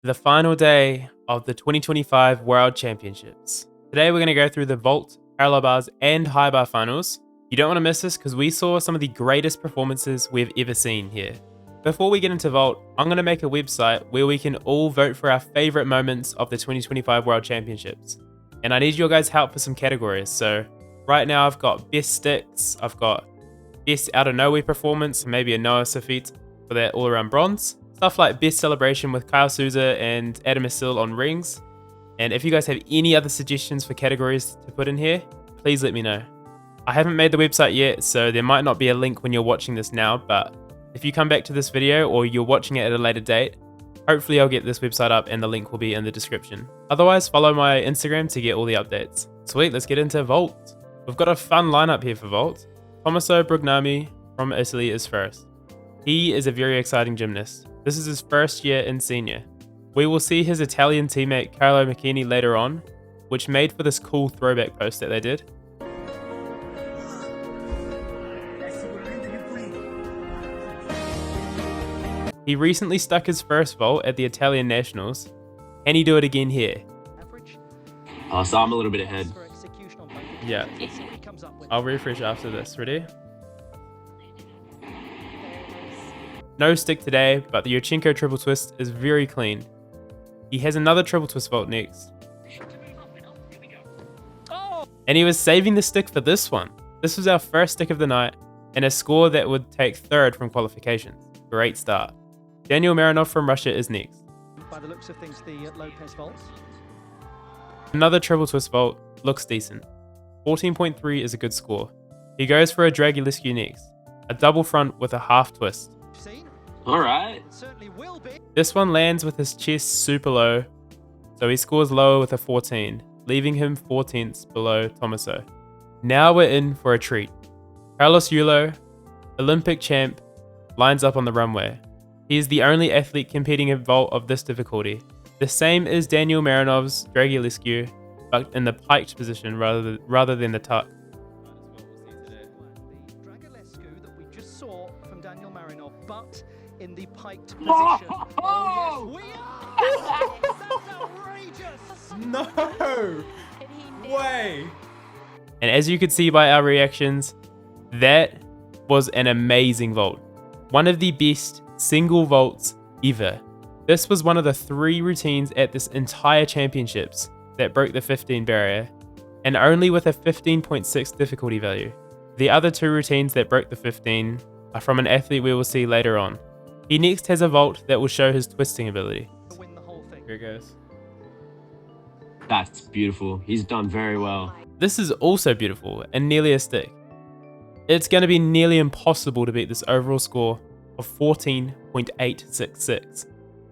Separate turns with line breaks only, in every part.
the final day of the 2025 World Championships. Today we're going to go through the vault, parallel bars, and high bar finals. You don't want to miss this because we saw some of the greatest performances we've ever seen here. Before we get into vault, I'm going to make a website where we can all vote for our favorite moments of the 2025 World Championships. And I need your guys' help for some categories. So right now I've got best sticks, I've got best out of nowhere performance, maybe a Noah Safit for that all around bronze. Stuff like best celebration with Kyle Souza and Adam Asil on rings. And if you guys have any other suggestions for categories to put in here, please let me know. I haven't made the website yet, so there might not be a link when you're watching this now, but if you come back to this video or you're watching it at a later date, hopefully I'll get this website up and the link will be in the description. Otherwise, follow my Instagram to get all the updates. Sweet, let's get into vault. We've got a fun lineup here for vault. Tommaso Brugnami from Italy is first. He is a very exciting gymnast. This is his first year in senior. We will see his Italian teammate Carlo McKinney later on, which made for this cool throwback post that they did. He recently stuck his first vault at the Italian Nationals. Can he do it again here?
So I'm a little bit ahead.
Yeah. I'll refresh after this. Ready? No stick today, but the Yurchenko triple twist is very clean. He has another triple twist vault next. And he was saving the stick for this one. This was our first stick of the night and a score that would take third from qualifications. Great start. Daniel Marinov from Russia is next.
By the looks of things, the Lopez vault.
Another triple twist vault looks decent. 14.3 is a good score. He goes for a Dragulescu next. A double front with a half twist.
Alright.
This one lands with his chest super low, so he scores lower with a 14, leaving him 14ths below Tommaso. Now we're in for a treat. Carlos Yulo, Olympic champ, lines up on the runway. He is the only athlete competing in vault of this difficulty. The same as Daniel Marinov's Dragulescu, but in the piked position rather than the tuck.
The Dragulescu that we just saw from Daniel Marinov, but in the piked position. Oh, yes, we are! That's outrageous!
No way! And as you could see by our reactions, that was an amazing vault. One of the best single vaults ever. This was one of the 3 routines at this entire championships that broke the 15 barrier, and only with a 15.6 difficulty value. The other 2 routines that broke the 15 are from an athlete we will see later on. He next has a vault that will show his twisting ability. Here it goes.
That's beautiful. He's done very well.
This is also beautiful and nearly a stick. It's going to be nearly impossible to beat this overall score of 14.866.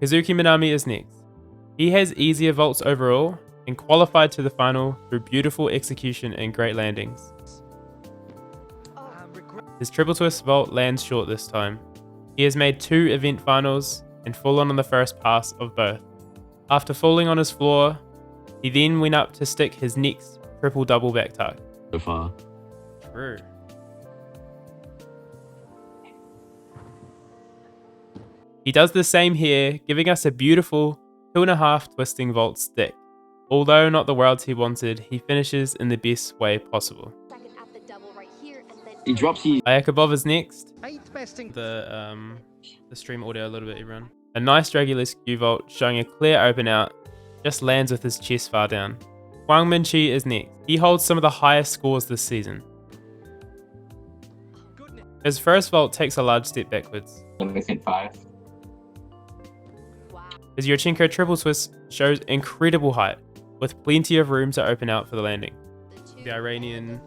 Kazuki Minami is next. He has easier vaults overall and qualified to the final through beautiful execution and great landings. His triple twist vault lands short this time. He has made 2 event finals and fallen on the first pass of both. After falling on his floor, he then went up to stick his next triple double back tuck.
So far.
True. He does the same here, giving us a beautiful 2.5 twisting vault stick. Although not the worlds he wanted, he finishes in the best way possible.
He drops you.
Ayakabov is next. The stream audio a little bit, everyone. A nice Dragulescu vault showing a clear open out, just lands with his chest far down. Wang Minchi is next. He holds some of the highest scores this season. His first vault takes a large step backwards. His Yurchenko triple twist shows incredible height, with plenty of room to open out for the landing. The Iranian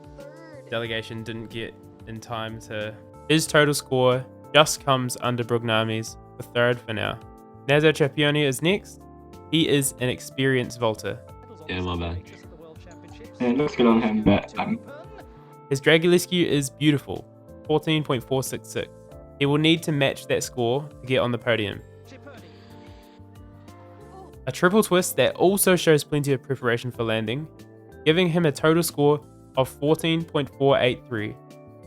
delegation didn't get in time to... His total score just comes under Brugnami's for third for now. Nazo Chapioni is next. He is an experienced vaulter.
Yeah, my bad.
Yeah, it looks good on him, but
His Dragulescu is beautiful, 14.466. He will need to match that score to get on the podium. A triple twist that also shows plenty of preparation for landing, giving him a total score of 14.483,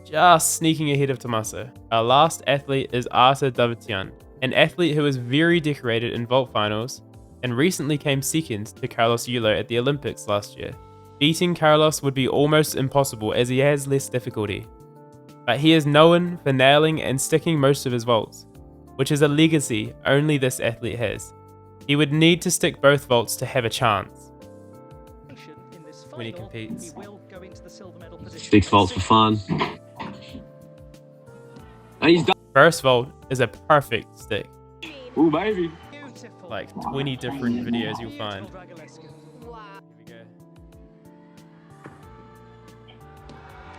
just sneaking ahead of Tommaso. Our last athlete is Arta Davitian, an athlete who is very decorated in vault finals and recently came second to Carlos Yulo at the Olympics last year. Beating Carlos would be almost impossible as he has less difficulty, but he is known for nailing and sticking most of his vaults, which is a legacy only this athlete has. He would need to stick both vaults to have a chance when he competes.
Sticks vaults for fun. And he's done.
First vault is a perfect stick.
Ooh, baby.
Like 20 different videos you'll find. Here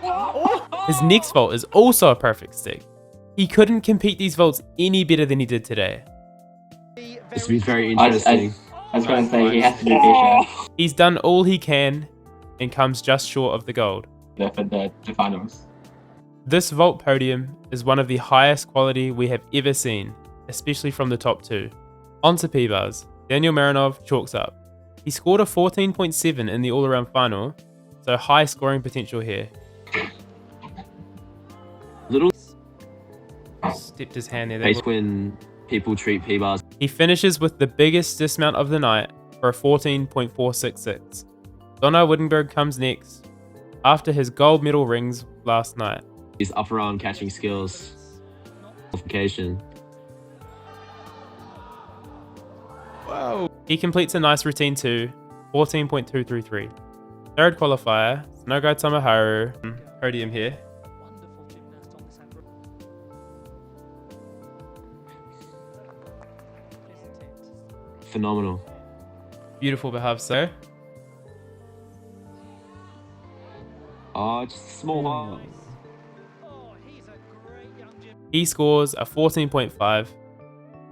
we go. His next vault is also a perfect stick. He couldn't compete these vaults any better than he did today.
This will be very interesting.
I was going to say he has to be patient
He's done all he can and comes just short of the gold.
for the finals.
This vault podium is one of the highest quality we have ever seen, especially from the top two. On to P-bars. Daniel Marinov chalks up. He scored a 14.7 in the all-around final, so high scoring potential here.
Little
Stepped his hand there.
pace when people treat P-bars.
He finishes with the biggest dismount of the night for a 14.466. Donna Wittenberg comes next after his gold medal rings last night.
His upper arm catching skills. Qualification.
Whoa. He completes a nice routine too, 14.233. Third qualifier, Snogo Tomoharu, podium here.
Phenomenal.
Beautiful behalf, so.
Oh, just a small one.
He scores a 14.5,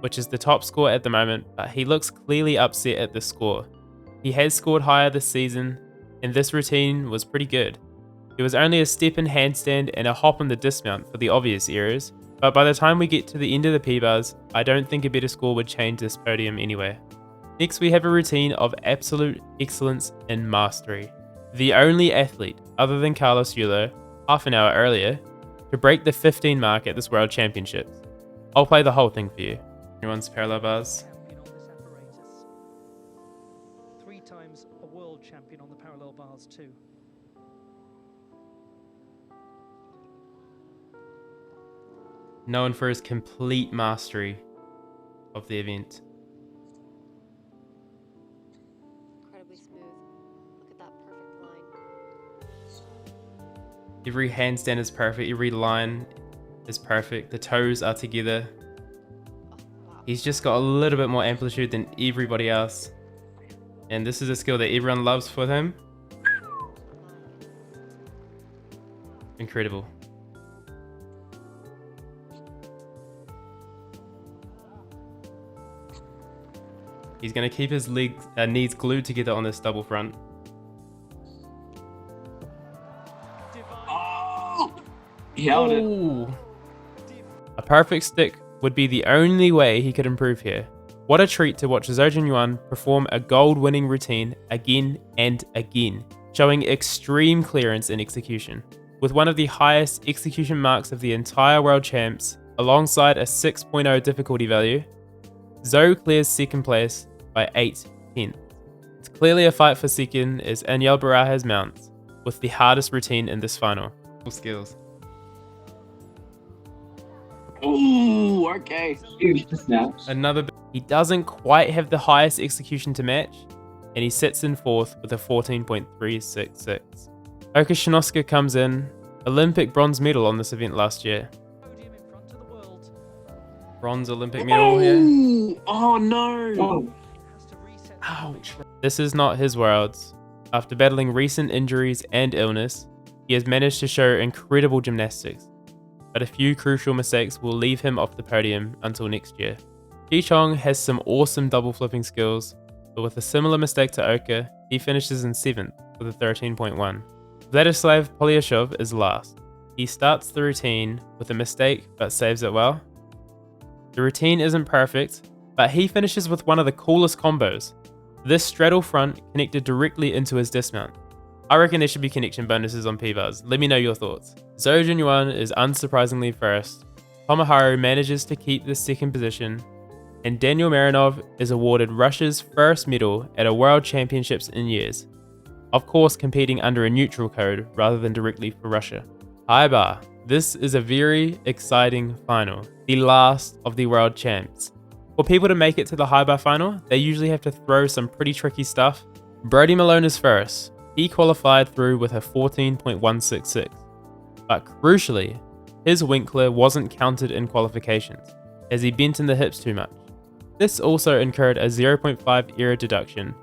which is the top score at the moment, but he looks clearly upset at this score. He has scored higher this season, and this routine was pretty good. It was only a step in handstand and a hop in the dismount for the obvious errors, but by the time we get to the end of the P-bars, I don't think a better score would change this podium anyway. Next we have a routine of absolute excellence and mastery. The only athlete, other than Carlos Yulo, half an hour earlier, to break the 15 mark at this World Championships. I'll play the whole thing for you. Everyone's parallel bars.
Champion on this apparatus. 3 times a world champion on the parallel bars too.
Known for his complete mastery of the event.
Incredibly smooth. Look at that perfect line.
Every handstand is perfect, every line is perfect, the toes are together.
Oh, wow.
He's just got a little bit more amplitude than everybody else. And this is a skill that everyone loves for him. Incredible. He's going to keep his knees glued together on this double front.
Oh! He held it.
Ooh. A perfect stick would be the only way he could improve here. What a treat to watch Zhou Junyuan perform a gold-winning routine again and again, showing extreme clearance and execution. With one of the highest execution marks of the entire World Champs, alongside a 6.0 difficulty value, Zhou clears second place by 8/10. It's clearly a fight for second as Anyel Barajas mounts, with the hardest routine in this final. Skills.
Ooh, okay.
Huge snaps.
He doesn't quite have the highest execution to match, and he sits in fourth with a 14.366. Oka Shinosuke comes in, Olympic bronze medal on this event last year.
Podium in front of the world.
Bronze Olympic medal here.
Ooh, oh no.
Oh,
Has to reset.
Ouch. This is not his worlds. After battling recent injuries and illness, he has managed to show incredible gymnastics, but a few crucial mistakes will leave him off the podium until next year. Chi Chong has some awesome double flipping skills, but with a similar mistake to Oka, he finishes in 7th with a 13.1. Vladislav Polyashov is last. He starts the routine with a mistake but saves it well. The routine isn't perfect, but he finishes with one of the coolest combos. This straddle front connected directly into his dismount. I reckon there should be connection bonuses on P-bars. Let me know your thoughts. Zhou Junyuan is unsurprisingly first. Tomoharu manages to keep the second position, and Daniel Marinov is awarded Russia's first medal at a World Championships in years. Of course, competing under a neutral code rather than directly for Russia. High bar. This is a very exciting final, the last of the World Champs. For people to make it to the high bar final, they usually have to throw some pretty tricky stuff. Brody Malone is first. He qualified through with a 14.166. But crucially, his Winkler wasn't counted in qualifications, as he bent in the hips too much. This also incurred a 0.5 error deduction,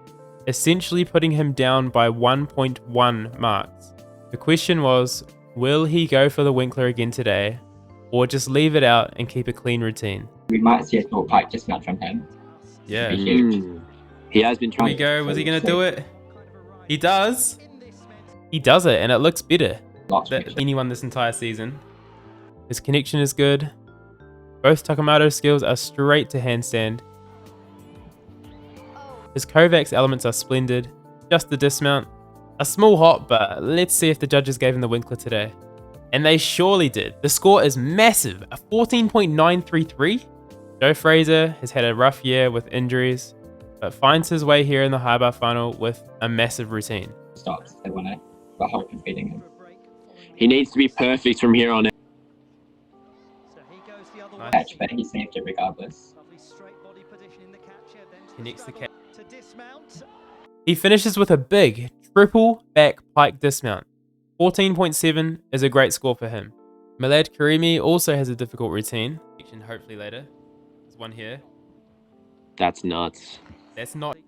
essentially putting him down by 1.1 marks. The question was, will he go for the Winkler again today, or just leave it out and keep a clean routine?
We might see a short pike dismount from him.
Yeah.
He has been
Here we
trying.
go. Was he going to do it? He does. He does it, and it looks better than anyone this entire season. His connection is good. Both Takamoto skills are straight to handstand. His Kovacs elements are splendid. Just the dismount. A small hop, but let's see if the judges gave him the Winkler today. And they surely did. The score is massive, a 14.933. Joe Fraser has had a rough year with injuries, but finds his way here in the high bar final with a massive routine.
Stops. They want to, but hope is beating him.
He needs to be perfect from here on out.
Catch, but he saved it regardless.
Connects the catch. He finishes with a big triple back pike dismount. 14.7 is a great score for him. Milad Karimi also has a difficult routine. Hopefully later. There's one here.
That's nuts.
That's not.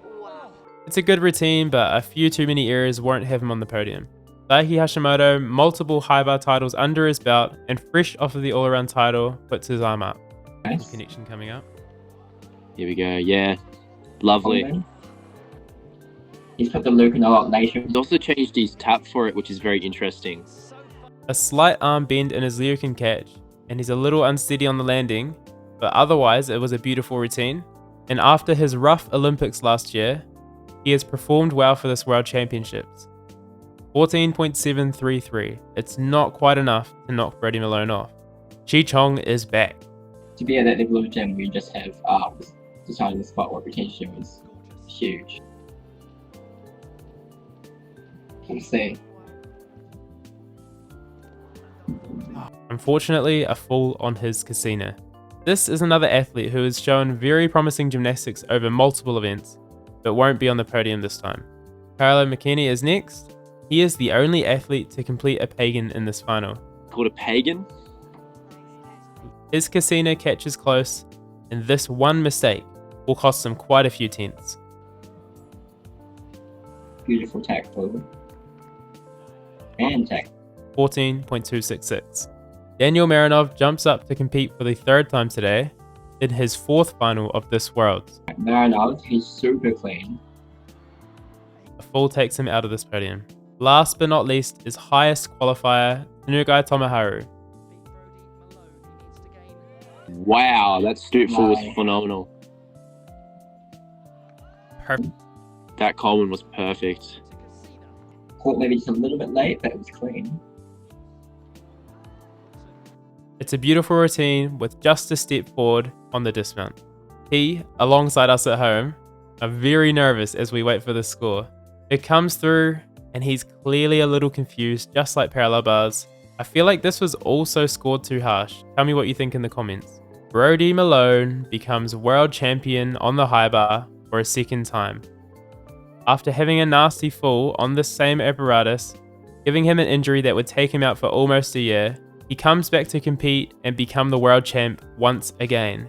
Wow.
It's a good routine, but a few too many errors won't have him on the podium. Daiki Hashimoto, multiple high bar titles under his belt, and fresh off of the all-around title, puts his arm up.
Nice.
Connection coming up.
Here we go. Yeah. Lovely.
He's put the loop in a lot later.
He's also changed his tap for it, which is very interesting.
A slight arm bend in his Liu can catch, and he's a little unsteady on the landing, but otherwise it was a beautiful routine. And after his rough Olympics last year, he has performed well for this World Championships. 14.733. It's not quite enough to knock Brody Malone off. Chi Chong is back.
To be at that level of gym, we just have arms deciding the spot what retention is huge. We'll see.
Unfortunately, a fall on his casino. This is another athlete who has shown very promising gymnastics over multiple events, but won't be on the podium this time. Paolo McKinney is next. He is the only athlete to complete a pagan in this final.
Called a pagan?
His casino catches close, and this one mistake will cost him quite a few tenths.
Beautiful tack forward. And tack.
14.266. Daniel Marinov jumps up to compete for the third time today in his fourth final of this Worlds.
Marinov, he's super clean.
A fall takes him out of this podium. Last but not least is highest qualifier, Tanugai Tomoharu.
Wow, that stoop fall was phenomenal.
Perfect.
That Coleman was perfect.
Caught maybe just a little bit late, but it was clean.
It's a beautiful routine with just a step forward on the dismount. He, alongside us at home, are very nervous as we wait for the score. It comes through and he's clearly a little confused, just like parallel bars. I feel like this was also scored too harsh. Tell me what you think in the comments. Brody Malone becomes world champion on the high bar for a second time. After having a nasty fall on the same apparatus, giving him an injury that would take him out for almost a year, he comes back to compete and become the world champ once again.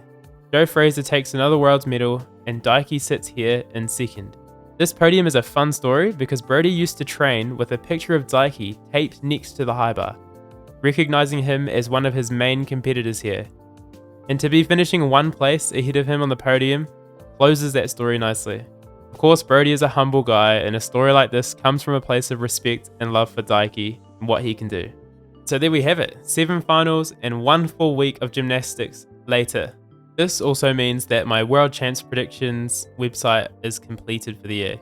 Joe Fraser takes another world's medal and Daiki sits here in second. This podium is a fun story because Brody used to train with a picture of Daiki taped next to the high bar, recognizing him as one of his main competitors here. And to be finishing one place ahead of him on the podium closes that story nicely. Of course, Brody is a humble guy, and a story like this comes from a place of respect and love for Daiki and what he can do. So there we have it, 7 finals and 1 full week of gymnastics later. This also means that my World Champs Predictions website is completed for the year.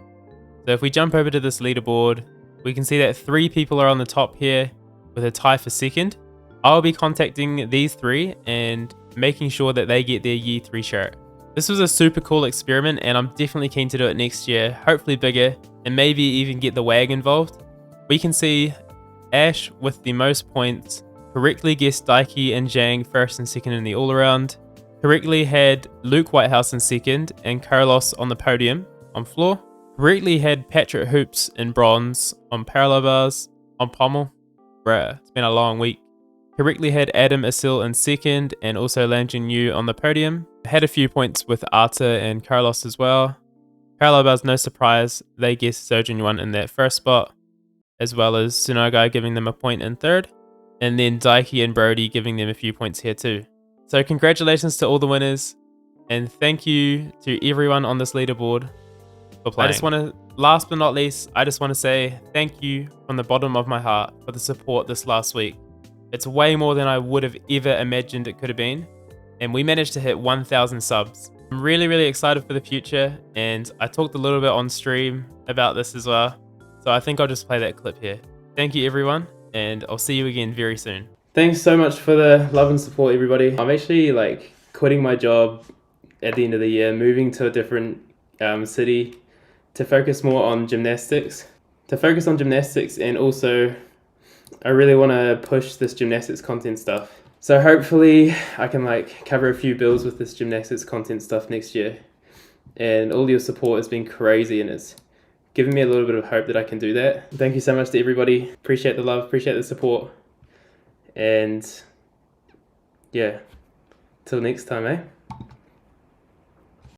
So if we jump over to this leaderboard, we can see that 3 people are on the top here with a tie for second. I'll be contacting these 3 and making sure that they get their year 3 shirt. This was a super cool experiment and I'm definitely keen to do it next year, hopefully bigger, and maybe even get the WAG involved. We can see Ash with the most points correctly guessed Daiki and Zhang first and second in the all-around, correctly had Luke Whitehouse in second and Carlos on the podium on floor, correctly had Patrick Hoops in bronze on parallel bars on pommel. Bruh, it's been a long week. Correctly had Adam Asil in second and also Lanjin Yu on the podium. Had a few points with Arta and Carlos as well. Parallel bars, no surprise, they guessed Sojin won in that first spot, as well as Tsunogai giving them a point in third, and then Daiki and Brody giving them a few points here too. So congratulations to all the winners, and thank you to everyone on this leaderboard for playing. Last but not least, I just want to say thank you from the bottom of my heart for the support this last week. It's way more than I would have ever imagined it could have been, and we managed to hit 1,000 subs. I'm really excited for the future, and I talked a little bit on stream about this as well, so I think I'll just play that clip here. Thank you everyone, and I'll see you again very soon. Thanks so much for the love and support, everybody. I'm actually quitting my job at the end of the year, moving to a different city to focus more on gymnastics. And also I really want to push this gymnastics content stuff. So hopefully I can cover a few bills with this gymnastics content stuff next year. And all your support has been crazy and it's given me a little bit of hope that I can do that. Thank you so much to everybody. Appreciate the love, appreciate the support. And yeah, till next time, eh?